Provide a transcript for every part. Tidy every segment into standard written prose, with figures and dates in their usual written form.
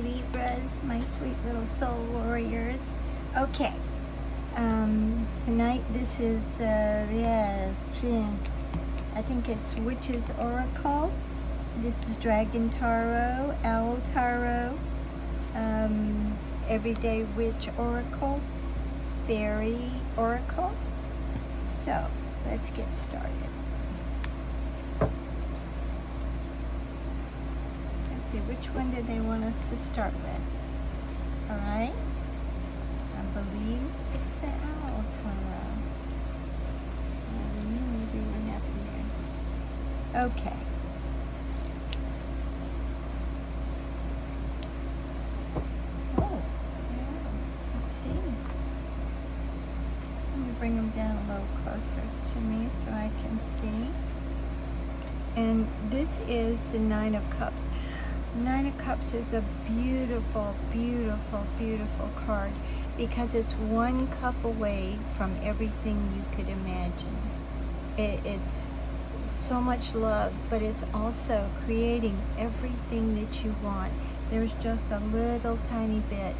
Libras, my sweet little soul warriors. Okay, tonight this is, I think it's Witch's Oracle. This is Dragon Tarot, Owl Tarot, Everyday Witch Oracle, Fairy Oracle. So, let's get started. See which one did they want us to start with. All right, I believe it's the Owl Tarot. Maybe what happened there. Okay. Oh, yeah. Let's see. Let me bring them down a little closer to me so I can see. And this is the Nine of Cups. Nine of Cups is a beautiful, beautiful, beautiful card because it's one cup away from everything you could imagine. It's so much love, but it's also creating everything that you want. There's just a little tiny bit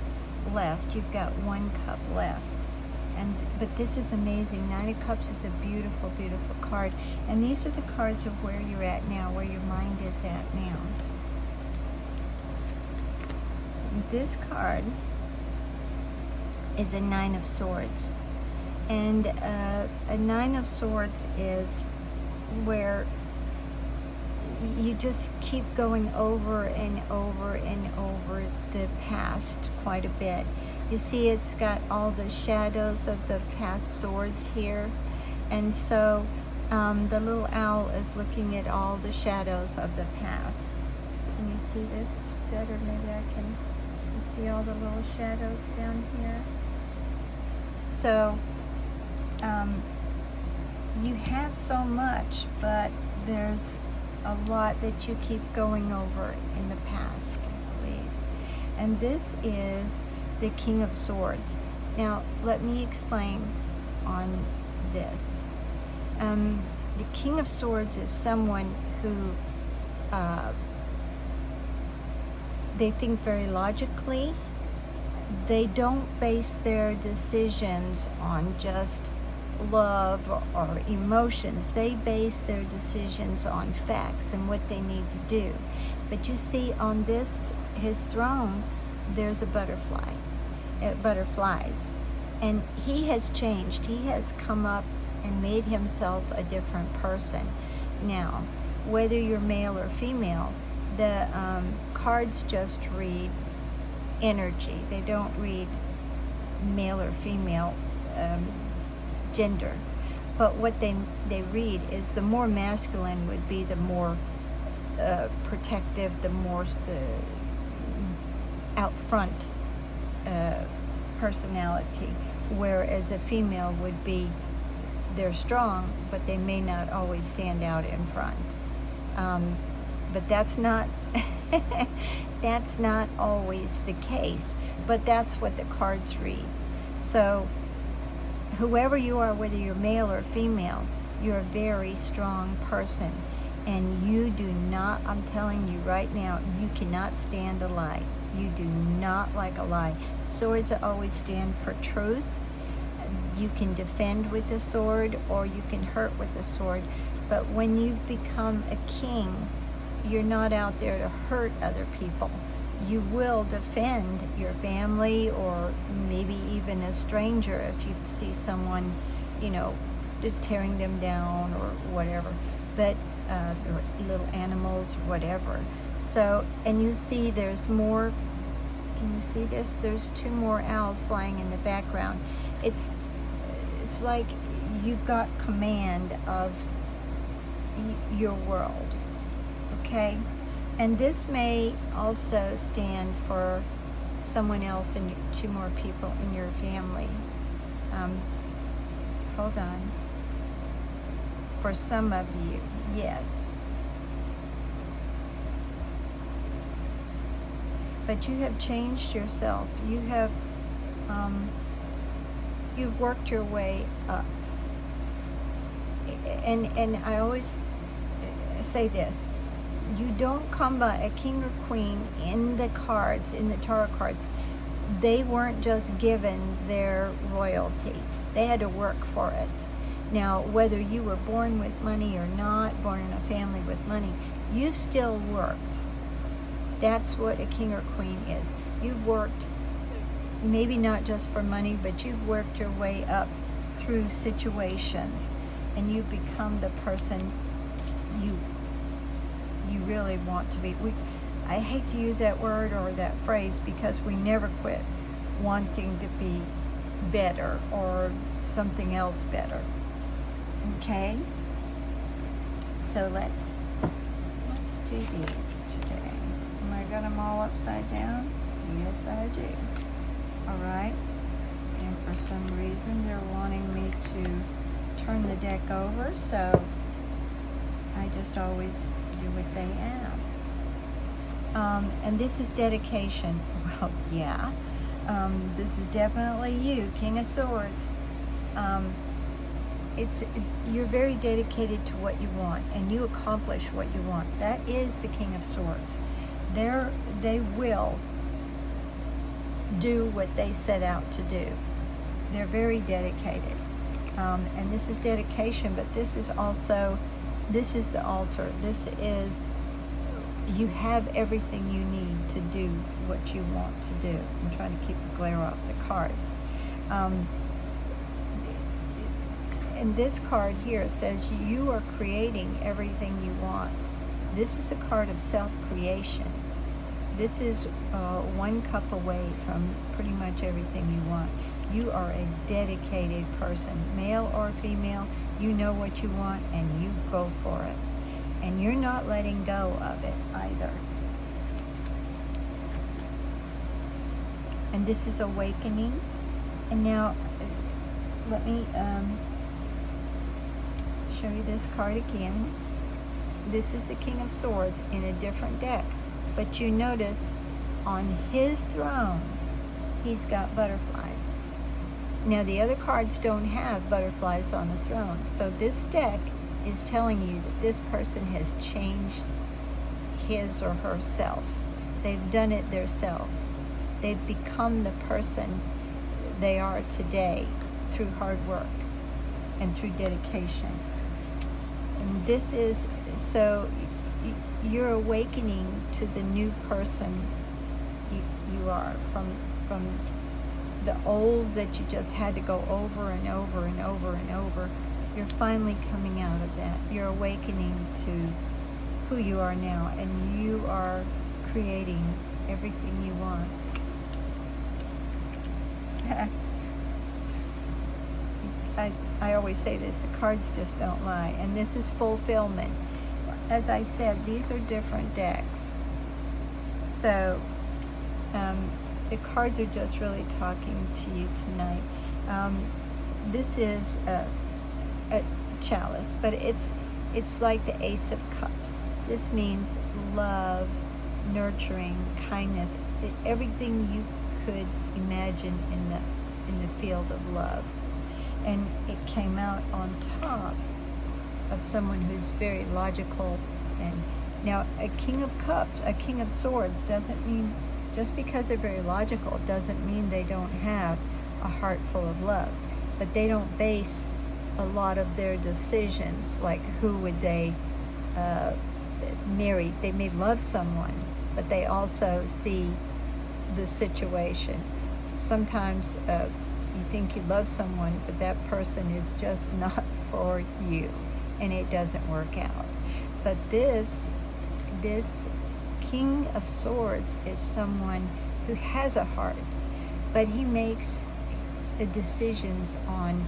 left. You've got one cup left. But this is amazing. Nine of Cups is a beautiful, beautiful card. And these are the cards of where you're at now, where your mind is at now. This card is a Nine of Swords. And a Nine of Swords is where you just keep going over and over and over the past quite a bit. You see it's got all the shadows of the past swords here. And so the little owl is looking at all the shadows of the past. Can you see this better? Maybe I can. You see all the little shadows down here? So you have so much, but there's a lot that you keep going over in the past, I believe. And this is the King of Swords. Now, let me explain on this. The King of Swords is someone who they think very logically. They don't base their decisions on just love or emotions. They base their decisions on facts and what they need to do. But you see on his throne, there's a butterfly, butterflies. And he has changed. He has come up and made himself a different person. Now, whether you're male or female, the cards just read energy. They don't read male or female gender. But what they read is the more masculine would be the more protective, the more out front personality, whereas a female would be, they're strong, but they may not always stand out in front. But that's not that's not always the case, but that's what the cards read. So whoever you are, whether you're male or female, you're a very strong person, and you do not, I'm telling you right now, you cannot stand a lie. You do not like a lie. Swords always stand for truth. You can defend with the sword or you can hurt with the sword, but when you've become a king, you're not out there to hurt other people. You will defend your family or maybe even a stranger if you see someone, tearing them down or whatever, but little animals, whatever. So, and you see there's more, can you see this? There's two more owls flying in the background. It's like you've got command of your world. Okay, and this may also stand for someone else and two more people in your family. Hold on. For some of you, yes. But you have changed yourself. You have, you've worked your way up. And I always say this. You don't come by a king or queen in the cards, in the tarot cards. They weren't just given their royalty. They had to work for it. Now, whether you were born with money or not, born in a family with money, you still worked. That's what a king or queen is. You've worked, maybe not just for money, but you've worked your way up through situations, and you've become the person you really want to be. I hate to use that word or that phrase because we never quit wanting to be better or something else better. Okay? So let's do these today. Am I got them all upside down? Yes, I do. All right. And for some reason, they're wanting me to turn the deck over, so I just always do what they ask. And this is dedication. Well, yeah. This is definitely you, King of Swords. You're very dedicated to what you want, and you accomplish what you want. That is the King of Swords. They will do what they set out to do. They're very dedicated. And this is dedication, but this is also, this is the altar. This is, you have everything you need to do what you want to do. I'm trying to keep the glare off the cards. And this card here says you are creating everything you want. This is a card of self-creation. This is one cup away from pretty much everything you want. You are a dedicated person, male or female. You know what you want and you go for it. And you're not letting go of it either. And this is awakening. And now, let me show you this card again. This is the King of Swords in a different deck. But you notice on his throne, he's got butterflies. Now the other cards don't have butterflies on the throne. So this deck is telling you that this person has changed his or herself. They've done it themselves. They've become the person they are today through hard work and through dedication. And this is, so you're awakening to the new person you are from the old that you just had to go over and over and over and over. You're finally coming out of that. You're awakening to who you are now, and you are creating everything you want. I always say this, the cards just don't lie, and this is fulfillment. As I said, these are different decks. So the cards are just really talking to you tonight. This is a chalice, but it's like the Ace of Cups. This means love, nurturing, kindness, everything you could imagine in the field of love. And it came out on top of someone who's very logical. And now a King of Cups, a King of Swords doesn't mean, just because they're very logical doesn't mean they don't have a heart full of love. But they don't base a lot of their decisions, like who would they marry. They may love someone, but they also see the situation. Sometimes you think you love someone, but that person is just not for you, and it doesn't work out. But this King of Swords is someone who has a heart, but he makes the decisions on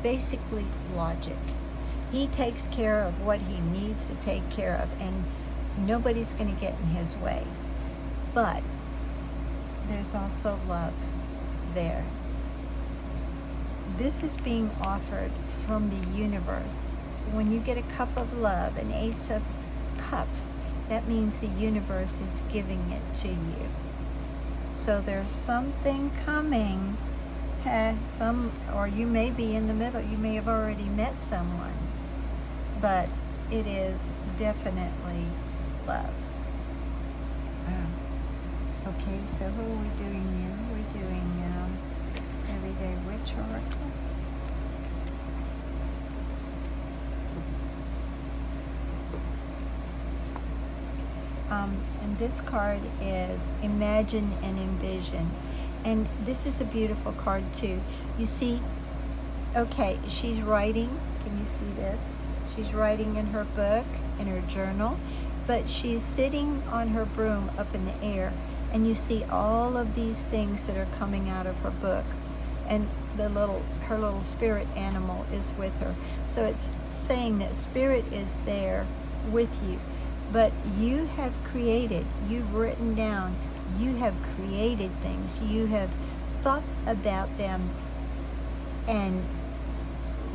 basically logic. He takes care of what he needs to take care of, and nobody's going to get in his way. But there's also love there. This is being offered from the universe. When you get a cup of love, an Ace of Cups, that means the universe is giving it to you. So there's something coming. Or you may be in the middle. You may have already met someone. But it is definitely love. Okay, so who are we doing now? We're doing Everyday Witch Oracle. And this card is Imagine and Envision. And this is a beautiful card too. You see, okay, she's writing. Can you see this? She's writing in her book, in her journal, but she's sitting on her broom up in the air, and you see all of these things that are coming out of her book, and her little spirit animal is with her. So it's saying that spirit is there with you, but you have created, you've written down, you have created things, you have thought about them and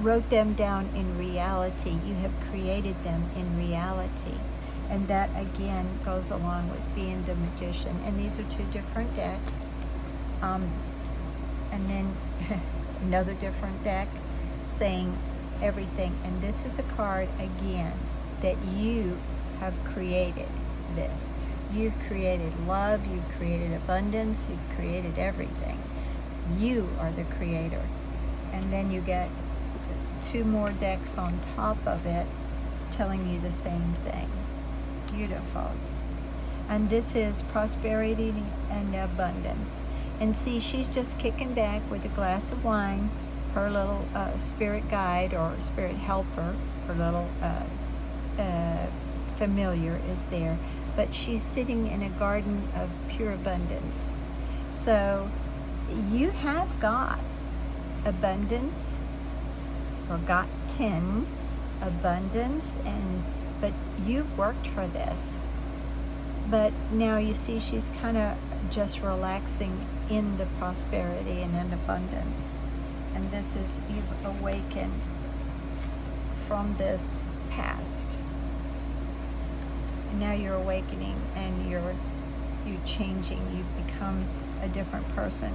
wrote them down in reality. You have created them in reality. And that again goes along with being the magician. And these are two different decks. And then another different deck saying everything. And this is a card again that you have created this. You've created love, you've created abundance, you've created everything. You are the creator. And then you get two more decks on top of it telling you the same thing. Beautiful. And this is prosperity and abundance. And see, she's just kicking back with a glass of wine. Her little spirit guide or spirit helper, her little familiar is there. But she's sitting in a garden of pure abundance. So you have got abundance, or gotten abundance, but you've worked for this. But now you see she's kind of just relaxing in the prosperity and in abundance. And this is, you've awakened from this past. And now you're awakening and you're changing. You've become a different person.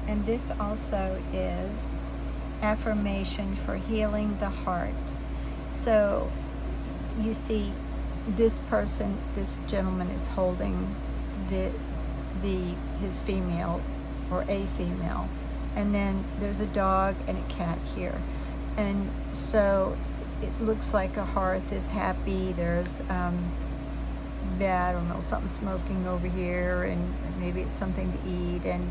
And this also is affirmation for healing the heart. So you see this person, this gentleman is holding his female or a female, and then there's a dog and a cat here. And so it looks like a hearth is happy. There's I don't know, something smoking over here, and maybe it's something to eat, and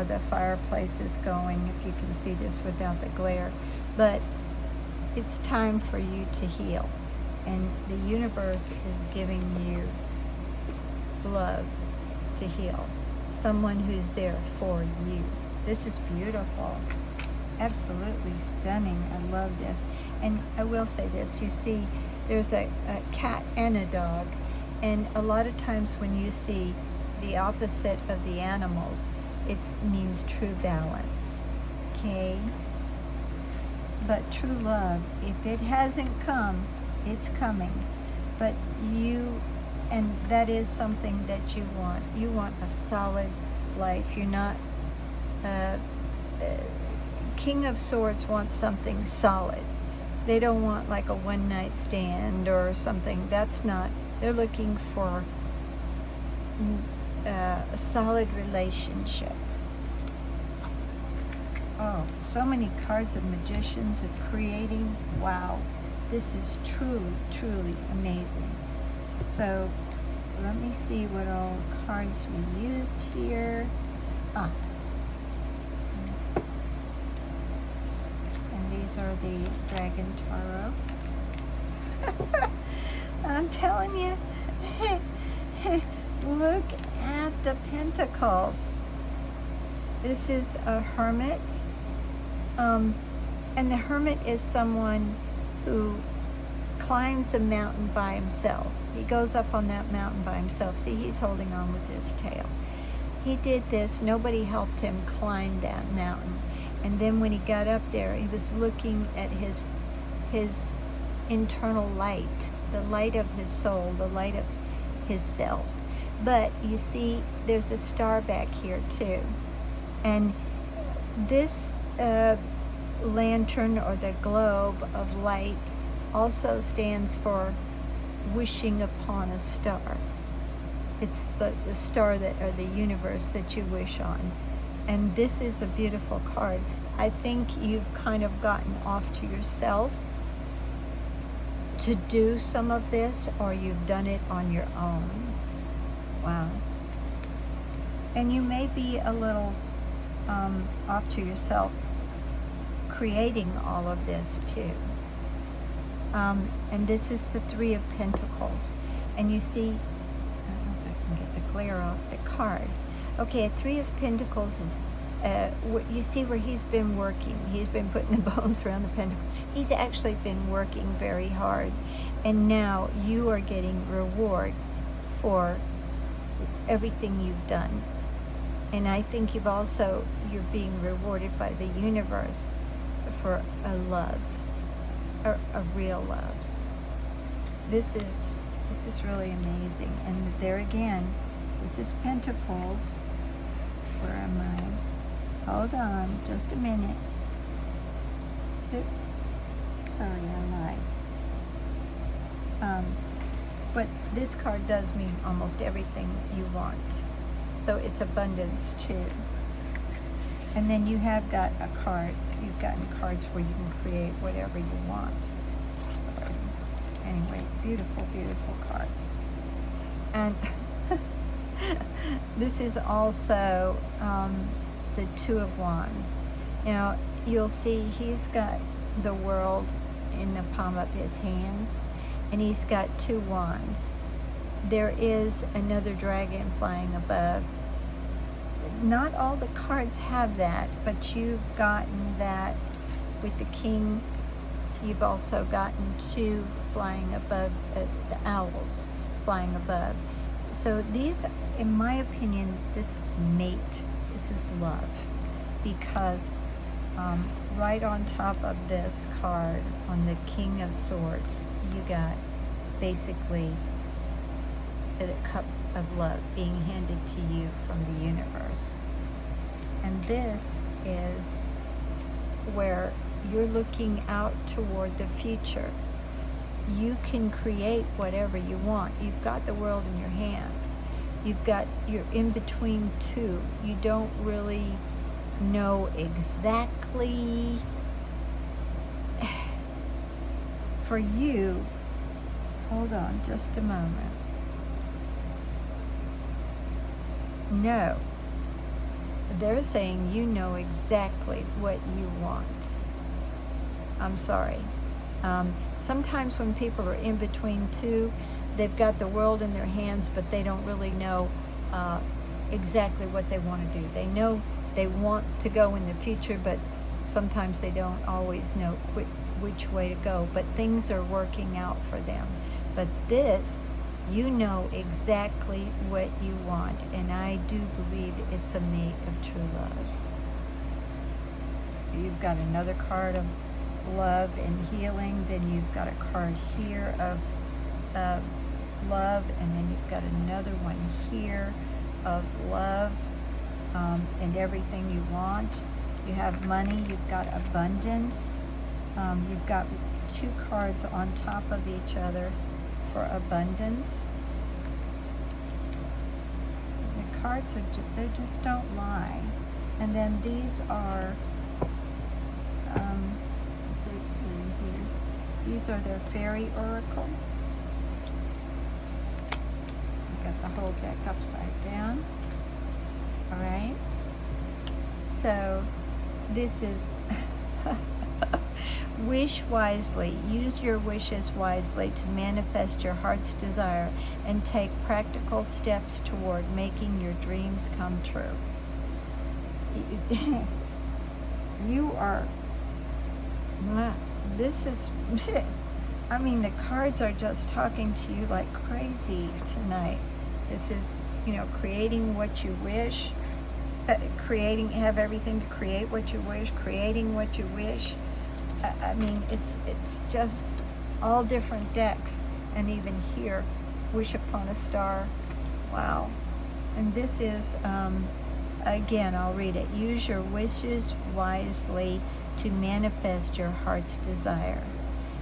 the fireplace is going, if you can see this without the glare. But it's time for you to heal. And the universe is giving you love to heal. Someone who's there for you. This is beautiful. Absolutely stunning. I love this. And I will say this. You see, there's a cat and a dog. And a lot of times when you see the opposite of the animals, it means true balance, okay? But true love, if it hasn't come, it's coming. But and that is something that you want. You want a solid life. You're not, King of Swords wants something solid. They don't want like a one-night stand or something. That's not, they're looking for a solid relationship. Oh, so many cards of magicians of creating. Wow, this is truly, truly amazing. So let me see what all cards we used here. And these are the Dragon Tarot. I'm telling you, look at the Pentacles. This is a hermit. And the hermit is someone who climbs a mountain by himself. He goes up on that mountain by himself. See, he's holding on with his tail. He did this. Nobody helped him climb that mountain. And then when he got up there, he was looking at his internal light, the light of his soul, the light of his self. But you see, there's a star back here too. And this lantern or the globe of light also stands for wishing upon a star. It's the star that, or the universe that you wish on. And this is a beautiful card. I think you've kind of gotten off to yourself to do some of this, or you've done it on your own. Wow. And you may be a little off to yourself creating all of this too. And this is the Three of Pentacles. And you see, I don't know if I can get the glare off the card. Okay, a Three of Pentacles is, you see where he's been working. He's been putting the bones around the pentacles. He's actually been working very hard. And now you are getting reward for everything you've done. And I think you're being rewarded by the universe for a love, a real love. This is really amazing. And there again, this is Pentacles. Where am I? Hold on, just a minute. Sorry, I lied. But this card does mean almost everything you want. So it's abundance too. And then you have got a card. You've gotten cards where you can create whatever you want. Sorry. Anyway, beautiful, beautiful cards. And this is also the Two of Wands. Now, you'll see he's got the world in the palm of his hand, and he's got two wands. There is another dragon flying above. Not all the cards have that, but you've gotten that with the King. You've also gotten two flying above, the owls flying above. So these, in my opinion, this is mate. This is love. Because right on top of this card, on the King of Swords, you got basically the cup of love being handed to you from the universe. And this is where you're looking out toward the future. You can create whatever you want. You've got the world in your hands. You're in between two. You don't really know exactly. For you, hold on just a moment. No. They're saying you know exactly what you want. I'm sorry. Sometimes when people are in between two, they've got the world in their hands, but they don't really know exactly what they want to do. They know they want to go in the future, but sometimes they don't always know which way to go. But things are working out for them. But this, you know exactly what you want, and I do believe it's a mate of true love. You've got another card of love and healing, then you've got a card here of love, and then you've got another one here of love and everything you want. You have money, you've got abundance, you've got two cards on top of each other for abundance. The cards are they just don't lie. And then these are these are their fairy oracle. You've got the whole deck upside down. All right. So this is wish wisely. Use your wishes wisely to manifest your heart's desire and take practical steps toward making your dreams come true. You are, this is, I mean, the cards are just talking to you like crazy tonight. This is, creating what you wish, have everything to create what you wish, creating what you wish. I mean, it's just all different decks. And even here, wish upon a star. Wow. And this is, again, I'll read it. Use your wishes wisely to manifest your heart's desire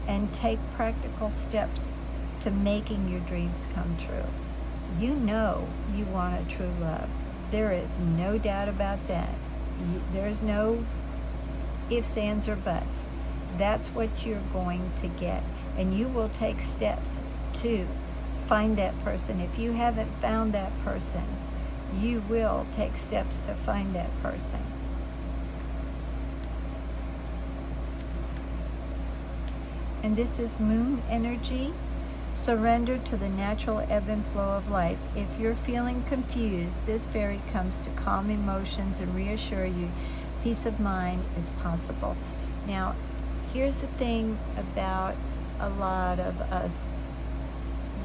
and take practical steps to making your dreams come true. You know you want a true love. There is no doubt about that. There's no ifs, ands, or buts. That's what you're going to get. And you will take steps to find that person. If you haven't found that person, you will take steps to find that person. And this is moon energy. Surrender to the natural ebb and flow of life. If you're feeling confused, this fairy comes to calm emotions and reassure you peace of mind is possible. Now, here's the thing about a lot of us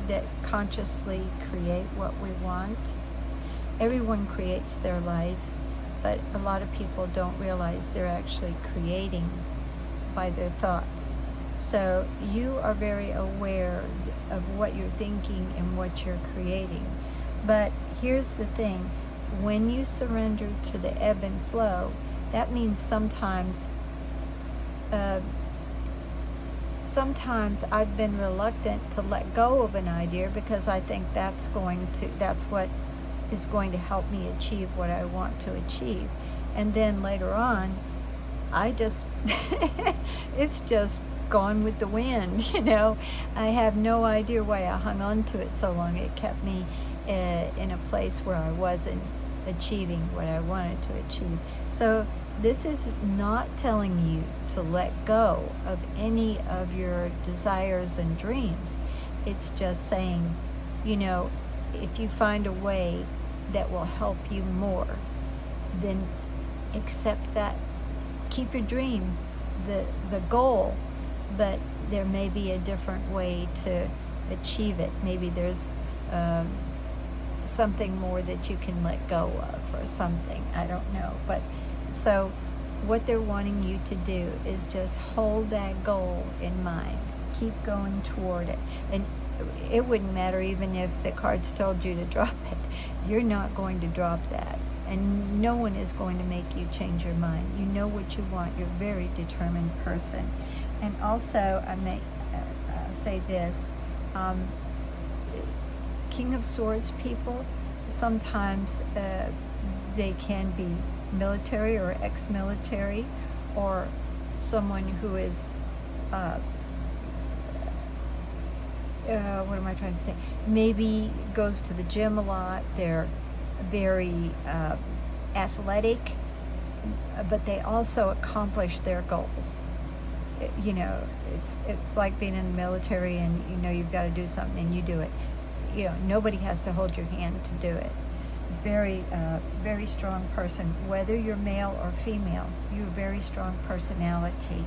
that consciously create what we want. Everyone creates their life, but a lot of people don't realize they're actually creating by their thoughts. So you are very aware of what you're thinking and what you're creating. But here's the thing, when you surrender to the ebb and flow, that means sometimes I've been reluctant to let go of an idea because I think that's what is going to help me achieve what I want to achieve. And then later on, it's just gone with the wind, I have no idea why I hung on to it so long. It kept me in a place where I wasn't achieving what I wanted to achieve. So this is not telling you to let go of any of your desires and dreams. It's just saying, if you find a way that will help you more, then accept that. Keep your dream, the goal, but there may be a different way to achieve it. Maybe there's something more that you can let go of or something. I don't know. But so what they're wanting you to do is just hold that goal in mind. Keep going toward it. And it wouldn't matter even if the cards told you to drop it. You're not going to drop that. And no one is going to make you change your mind. You know what you want. You're a very determined person. And also, I may say this, King of Swords people, sometimes they can be military or ex-military, or someone who is, what am I trying to say? Maybe goes to the gym a lot. They're very athletic, but they also accomplish their goals. It's like being in the military and you've got to do something and you do it. Nobody has to hold your hand to do it. It's very strong person. Whether you're male or female, you're a very strong personality.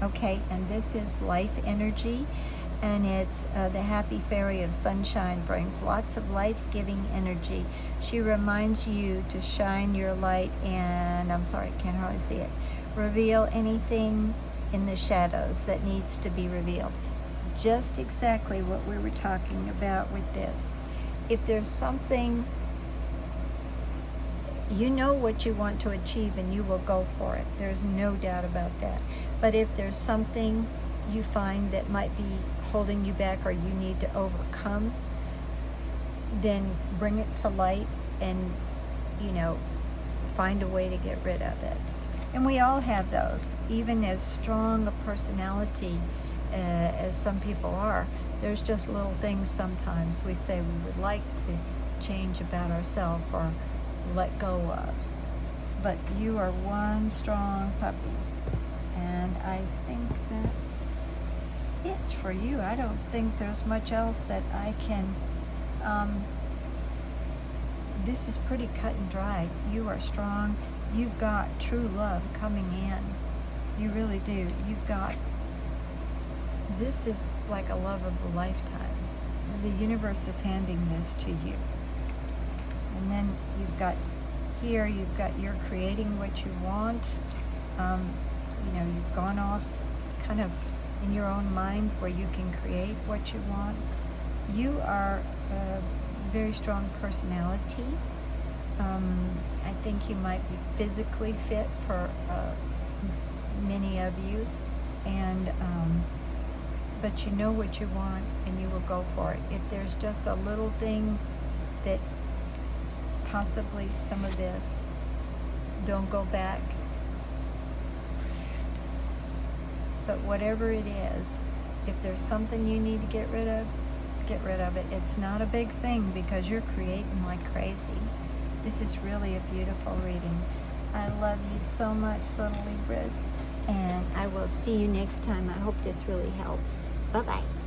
Okay, and this is life energy, and it's the happy fairy of sunshine, brings lots of life-giving energy. She reminds you to shine your light and, I'm sorry, I can't hardly see it, reveal anything in the shadows that needs to be revealed. Just exactly what we were talking about with this. If there's something, you know what you want to achieve and you will go for it. There's no doubt about that. But if there's something you find that might be holding you back or you need to overcome, then bring it to light and, find a way to get rid of it. And we all have those. Even as strong a personality as some people are, there's just little things sometimes we say we would like to change about ourselves or let go of. But you are one strong puppy. And I think that's it for you. I don't think there's much else that I can... this is pretty cut and dry. You are strong. You've got true love coming in. You really do. You've got... This is like a love of a lifetime. The universe is handing this to you. And then you've got here, you're creating what you want. You've gone off kind of in your own mind where you can create what you want. You are a very strong personality. I think you might be physically fit for many of you. And but you know what you want and you will go for it. If there's just a little thing that possibly some of this, don't go back. But whatever it is, if there's something you need to get rid of it. It's not a big thing because you're creating like crazy. This is really a beautiful reading. I love you so much, little Libras, and I will see you next time. I hope this really helps. Bye-bye.